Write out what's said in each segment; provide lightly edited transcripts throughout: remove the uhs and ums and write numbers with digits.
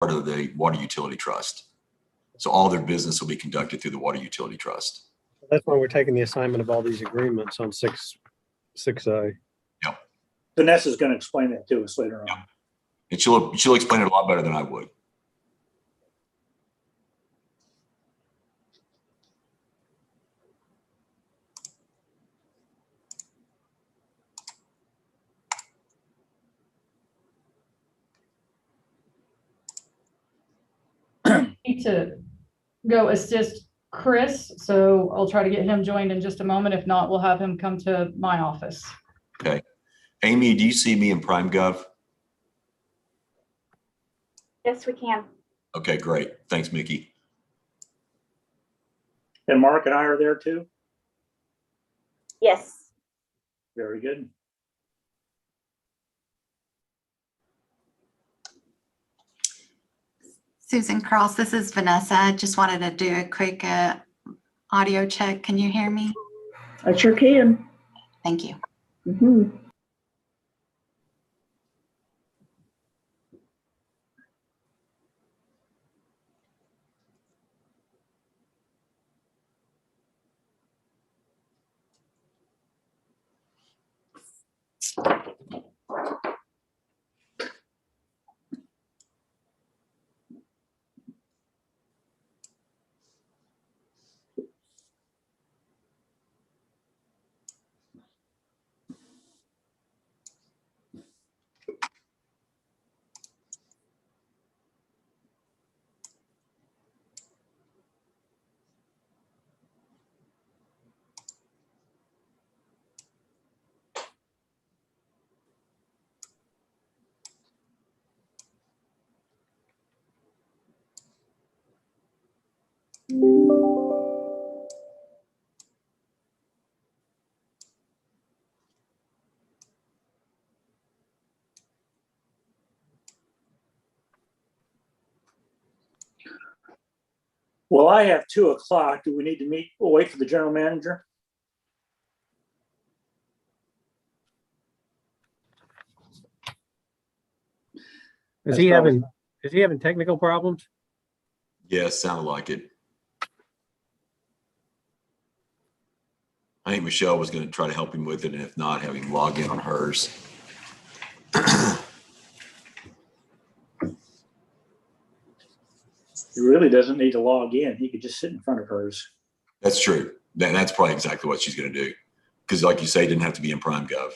part of the water utility trust. So all their business will be conducted through the water utility trust. That's why we're taking the assignment of all these agreements on 6A. Yep. Vanessa's going to explain that to us later on. And she'll explain it a lot better than I would. Need to go assist Chris, so I'll try to get him joined in just a moment. If not, we'll have him come to my office. Okay. Amy, do you see me in PrimeGov? Yes, we can. Okay, great. Thanks, Mickey. And Mark and I are there too. Yes. Very good. Susan Cross, this is Vanessa. I just wanted to do a quick audio check. Can you hear me? I sure can. Thank you. Mhm. Well, I have 2 o'clock. Do we need to meet? We'll wait for the general manager. Is he having technical problems? Yes, sounded like it. I think Michelle was going to try to help him with it, and if not, have him log in on hers. He really doesn't need to log in. He could just sit in front of hers. That's true. That's probably exactly what she's going to do. Because like you say, it didn't have to be in PrimeGov.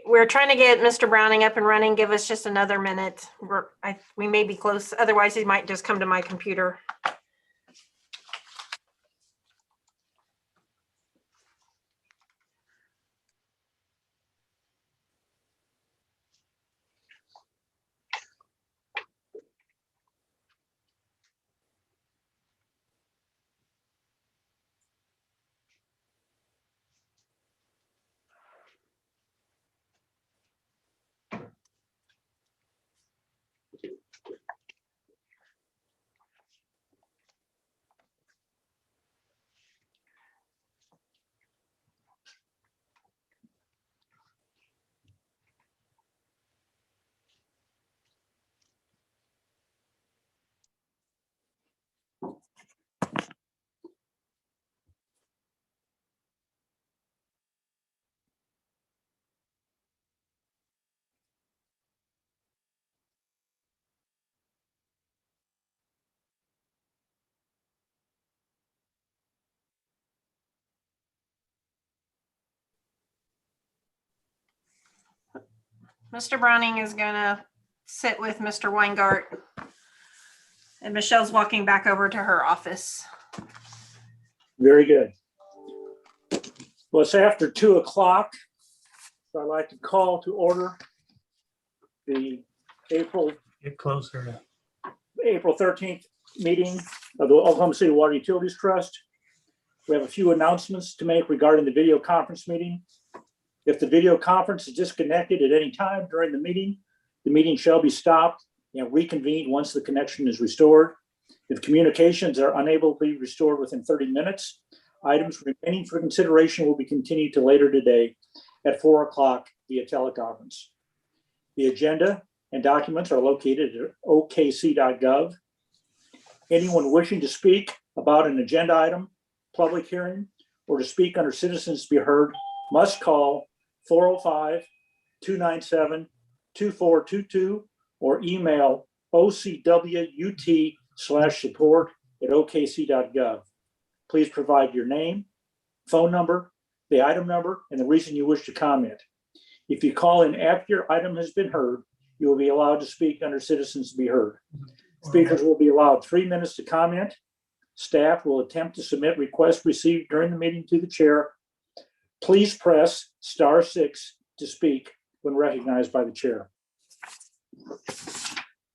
We're trying to get Mr. Browning up and running. Give us just another minute. We may be close. Otherwise, he might just come to my computer. Mr. Browning is gonna sit with Mr. Weingart. And Michelle's walking back over to her office. Very good. Well, it's after 2:00, so I'd like to call to order the April Get closer. April 13th meeting of the Oklahoma City Water Utilities Trust. We have a few announcements to make regarding the video conference meeting. If the video conference is disconnected at any time during the meeting shall be stopped and reconvened once the connection is restored. If communications are unable to be restored within 30 minutes, items remaining for consideration will be continued to later today at 4:00 via teleconference. The agenda and documents are located at okc.gov. Anyone wishing to speak about an agenda item, public hearing, or to speak under citizens to be heard must call 405-297-2422 or email ocwut/support@okc.gov. Please provide your name, phone number, the item number, and the reason you wish to comment. If you call in after your item has been heard, you will be allowed to speak under citizens to be heard. Speakers will be allowed 3 minutes to comment. Staff will attempt to submit requests received during the meeting to the chair. Please press *6 to speak when recognized by the chair.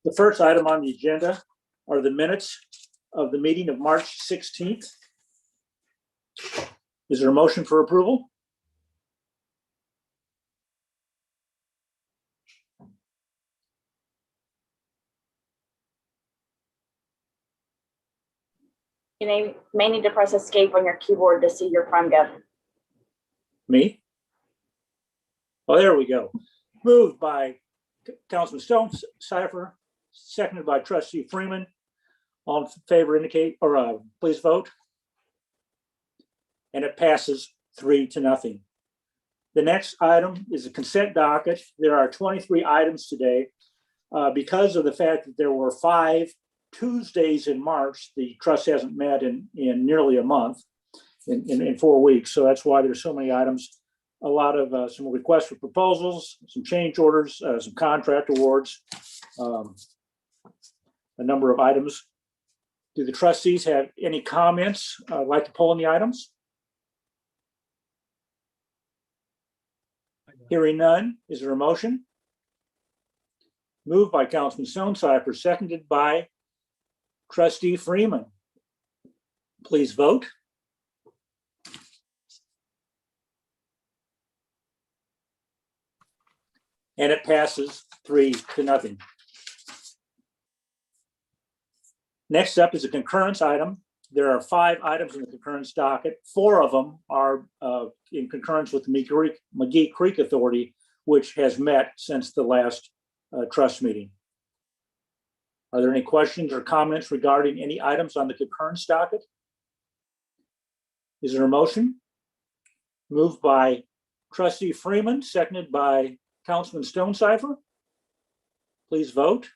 The first item on the agenda are the minutes of the meeting of March 16th. Is there a motion for approval? You may need to press escape on your keyboard to see your PrimeGov. Me? Oh, there we go. Moved by Councilman Stone Cipher, seconded by Trustee Freeman. All in favor indicate, or please vote. And it passes 3-0. The next item is a consent docket. There are 23 items today. Because of the fact that there were 5 Tuesdays in March, the trust hasn't met in nearly a month, in 4 weeks. So that's why there's so many items. A lot of some requests for proposals, some change orders, some contract awards, a number of items. Do the trustees have any comments like to pull on the items? Hearing none, is there a motion? Moved by Councilman Stone Cipher, seconded by Trustee Freeman. Please vote. And it passes 3-0. Next up is a concurrence item. There are 5 items in the concurrence docket. 4 of them are in concurrence with the McGee Creek Authority, which has met since the last trust meeting. Are there any questions or comments regarding any items on the concurrence docket? Is there a motion? Moved by Trustee Freeman, seconded by Councilman Stone Cipher. Please vote.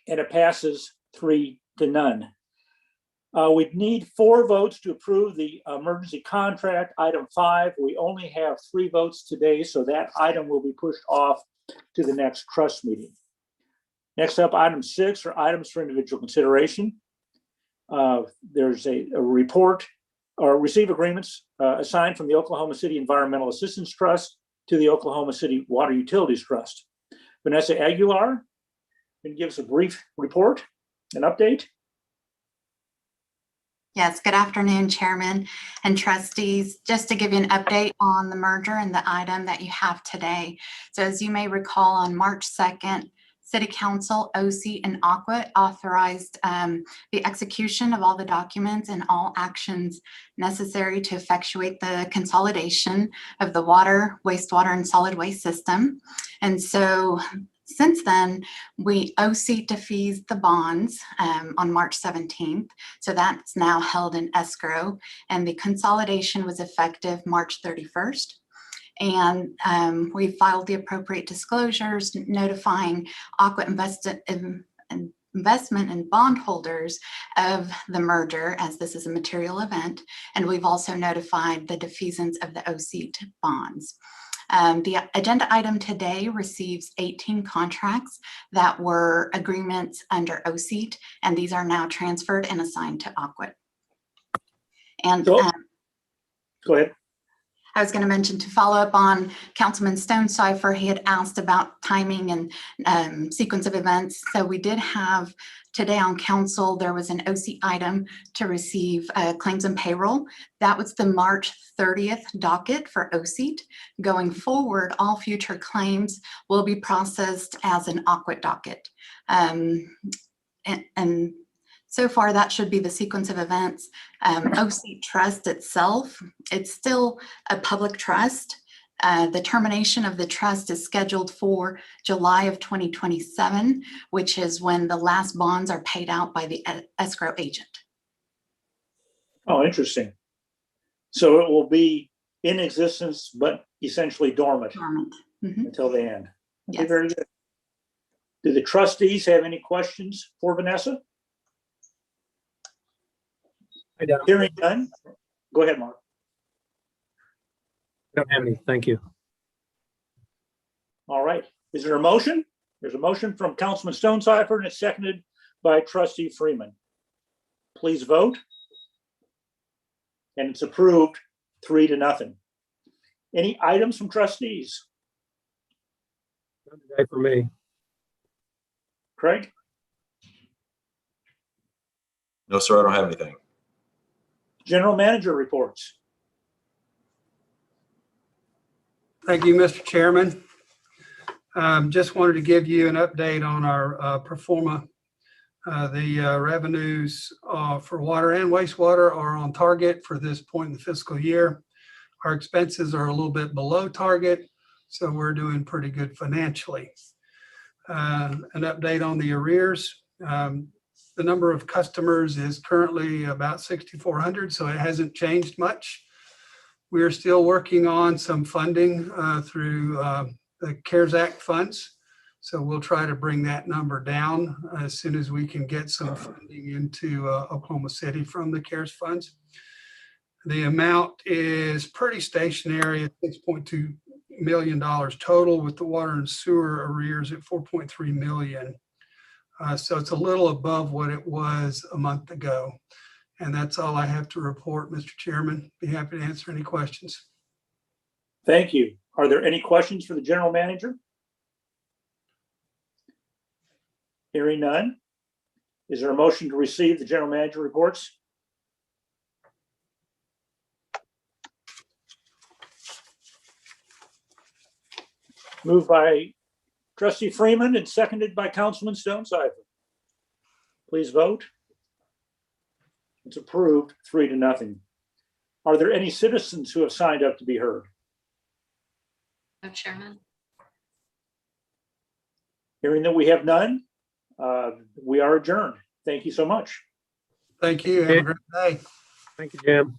And it passes 3-0. We'd need 4 votes to approve the emergency contract, item 5. We only have 3 votes today, so that item will be pushed off to the next trust meeting. Next up, item 6 are items for individual consideration. There's a report or receive agreements assigned from the Oklahoma City Environmental Assistance Trust to the Oklahoma City Water Utilities Trust. Vanessa Aguilar can give us a brief report, an update. Yes, good afternoon, Chairman and trustees. Just to give you an update on the merger and the item that you have today. So as you may recall, on March 2nd, City Council, OC, and Aqua authorized the execution of all the documents and all actions necessary to effectuate the consolidation of the water, wastewater, and solid waste system. And so since then, we OC defeased the bonds on March 17th. So that's now held in escrow, and the consolidation was effective March 31st. And we filed the appropriate disclosures notifying Aqua investment and bondholders of the merger, as this is a material event. And we've also notified the defeasance of the OSET bonds. The agenda item today receives 18 contracts that were agreements under OSET, and these are now transferred and assigned to Aquit. And So- Go ahead. I was going to mention, to follow up on Councilman Stonecipher, he had asked about timing and sequence of events. So we did have today on council, there was an OC item to receive claims and payroll. That was the March 30th docket for OSET. Going forward, all future claims will be processed as an Aquit docket. And so far, that should be the sequence of events. OSET Trust itself, it's still a public trust. The termination of the trust is scheduled for July of 2027, which is when the last bonds are paid out by the escrow agent. Oh, interesting. So it will be in existence, but essentially dormant Dormant. Mhm. until the end. Okay, Yes. very good. Do the trustees have any questions for Vanessa? I don't Hearing none. Go ahead, Mark. have any. Thank you. All right. Is there a motion? There's a motion from Councilman Stonecipher and it's seconded by Trustee Freeman. Please vote. And it's approved 3-0. Any items from trustees? None today for me. Craig? No, sir, I don't have anything. General manager reports. Thank you, Mr. Chairman. Just wanted to give you an update on our pro forma. The revenues for water and wastewater are on target for this point in the fiscal year. Our expenses are a little bit below target, so we're doing pretty good financially. An update on the arrears. The number of customers is currently about 6,400, so it hasn't changed much. We're still working on some funding through the CARES Act funds. So we'll try to bring that number down as soon as we can get some funding into Oklahoma City from the CARES funds. The amount is pretty stationary at $6.2 million total, with the water and sewer arrears at $4.3 million. So it's a little above what it was a month ago. And that's all I have to report, Mr. Chairman. Be happy to answer any questions. Thank you. Are there any questions for the general manager? Hearing none. Is there a motion to receive the general manager reports? Moved by Trustee Freeman and seconded by Councilman Stonecipher. Please vote. It's approved 3-0. Are there any citizens who have signed up to be heard? No, Chairman. Hearing that we have none, we are adjourned. Thank you so much. Thank you. Have a great day. Thank you, Jim.